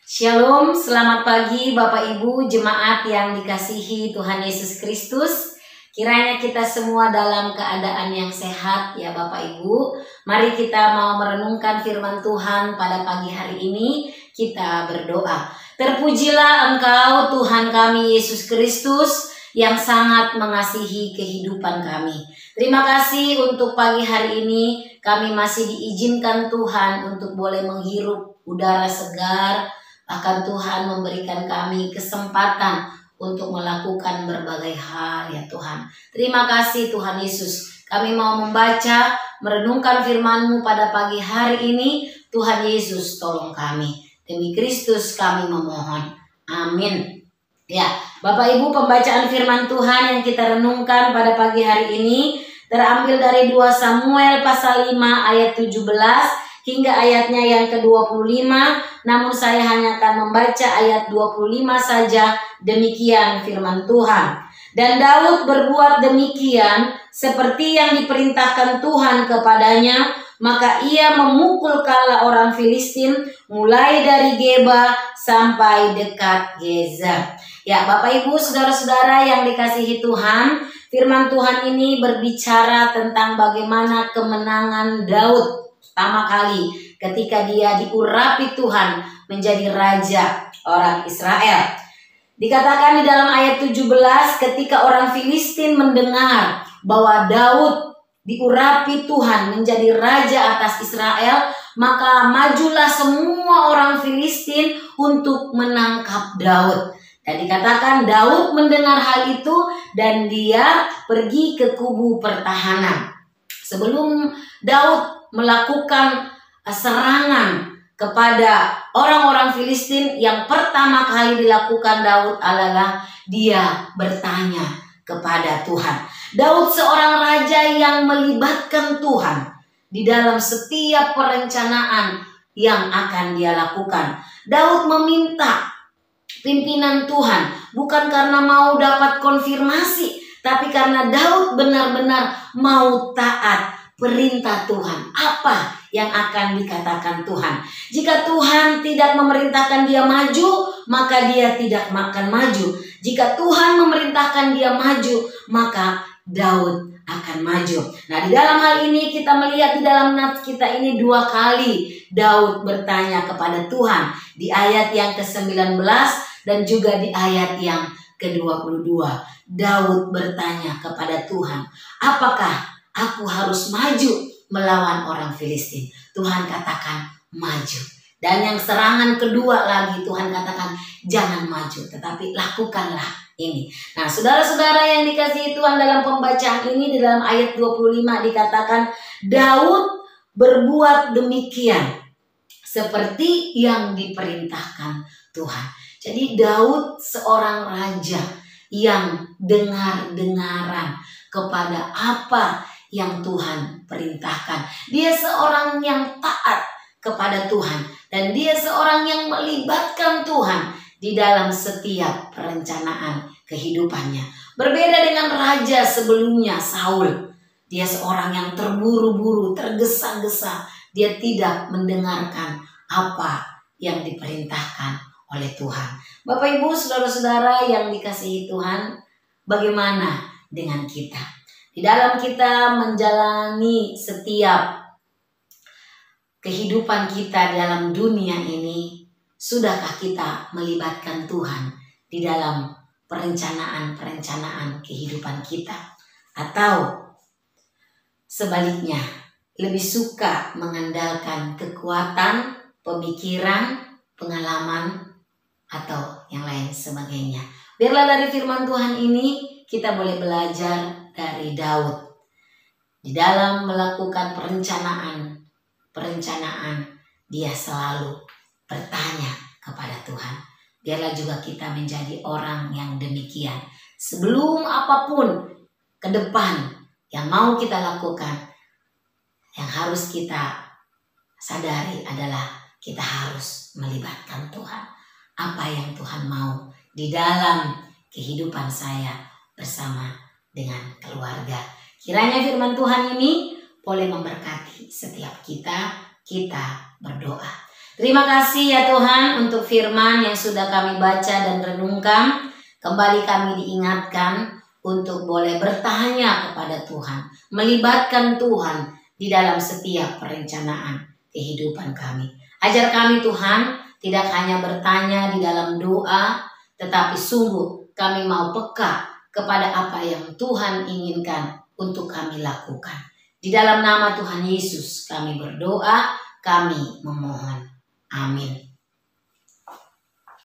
Shalom, selamat pagi Bapak Ibu jemaat yang dikasihi Tuhan Yesus Kristus. Kiranya kita semua dalam keadaan yang sehat ya Bapak Ibu. Mari kita mau merenungkan firman Tuhan pada pagi hari ini. Kita berdoa. Terpujilah Engkau Tuhan kami Yesus Kristus yang sangat mengasihi kehidupan kami. Terima kasih untuk pagi hari ini kami masih diizinkan Tuhan untuk boleh menghirup udara segar. Bahkan Tuhan memberikan kami kesempatan untuk melakukan berbagai hal ya Tuhan. Terima kasih Tuhan Yesus. Kami mau membaca, merenungkan firman-Mu pada pagi hari ini. Tuhan Yesus tolong kami. Demi Kristus kami memohon. Amin. Ya, Bapak Ibu, pembacaan firman Tuhan yang kita renungkan pada pagi hari ini terambil dari 2 Samuel pasal 5 ayat 17 hingga ayatnya yang ke-25, namun saya hanya akan membaca ayat 25 saja. Demikian firman Tuhan. Dan Daud berbuat demikian seperti yang diperintahkan Tuhan kepadanya, maka ia memukul kala orang Filistin mulai dari Geba sampai dekat Gezer. Ya, Bapak Ibu, saudara-saudara yang dikasihi Tuhan, firman Tuhan ini berbicara tentang bagaimana kemenangan Daud pertama kali ketika dia diurapi Tuhan menjadi raja orang Israel. Dikatakan di dalam ayat 17, ketika orang Filistin mendengar bahwa Daud diurapi Tuhan menjadi raja atas Israel, maka majulah semua orang Filistin untuk menangkap Daud. Dan dikatakan Daud mendengar hal itu dan dia pergi ke kubu pertahanan. Sebelum Daud melakukan serangan kepada orang-orang Filistin, yang pertama kali dilakukan Daud adalah dia bertanya kepada Tuhan. Daud seorang raja yang melibatkan Tuhan di dalam setiap perencanaan yang akan dia lakukan. Daud meminta pimpinan Tuhan bukan karena mau dapat konfirmasi, tapi karena Daud benar-benar mau taat perintah Tuhan. Apa yang akan dikatakan Tuhan? Jika Tuhan tidak memerintahkan dia maju, maka dia tidak akan maju. Jika Tuhan memerintahkan dia maju, maka Daud akan maju. Nah, di dalam hal ini kita melihat di dalam nats kita ini 2 kali Daud bertanya kepada Tuhan. Di ayat yang ke-19 dan juga di ayat yang ke-22. Daud bertanya kepada Tuhan, apakah aku harus maju melawan orang Filistin? Tuhan katakan maju. Dan yang serangan kedua lagi Tuhan katakan jangan maju, tetapi lakukanlah ini. Nah, saudara-saudara yang dikasihi Tuhan, dalam pembacaan ini di dalam ayat 25 dikatakan Daud berbuat demikian seperti yang diperintahkan Tuhan. Jadi Daud seorang raja yang dengar-dengaran kepada apa yang Tuhan perintahkan. Dia seorang yang taat kepada Tuhan dan dia seorang yang melibatkan Tuhan di dalam setiap perencanaan kehidupannya. Berbeda dengan raja sebelumnya, Saul. Dia seorang yang terburu-buru, tergesa-gesa. Dia tidak mendengarkan apa yang diperintahkan oleh Tuhan. Bapak Ibu, saudara-saudara yang dikasihi Tuhan, bagaimana dengan kita? Di dalam kita menjalani setiap kehidupan kita dalam dunia ini, sudahkah kita melibatkan Tuhan di dalam perencanaan kehidupan kita? Atau sebaliknya, lebih suka mengandalkan kekuatan, pemikiran, pengalaman, atau yang lain sebagainya? Biarlah dari firman Tuhan ini kita boleh belajar dari Daud. Di dalam melakukan perencanaan, dia selalu bertanya kepada Tuhan. Biarlah juga kita menjadi orang yang demikian. Sebelum apapun ke depan yang mau kita lakukan, yang harus kita sadari adalah kita harus melibatkan Tuhan. Apa yang Tuhan mau di dalam kehidupan saya bersama dengan keluarga. Kiranya firman Tuhan ini boleh memberkati setiap kita berdoa. Terima kasih ya Tuhan untuk firman yang sudah kami baca dan renungkan. Kembali kami diingatkan untuk boleh bertanya kepada Tuhan, melibatkan Tuhan di dalam setiap perencanaan kehidupan kami. Ajar kami Tuhan, tidak hanya bertanya di dalam doa, tetapi sungguh kami mau peka kepada apa yang Tuhan inginkan untuk kami lakukan. Di dalam nama Tuhan Yesus kami berdoa, kami memohon. Amin.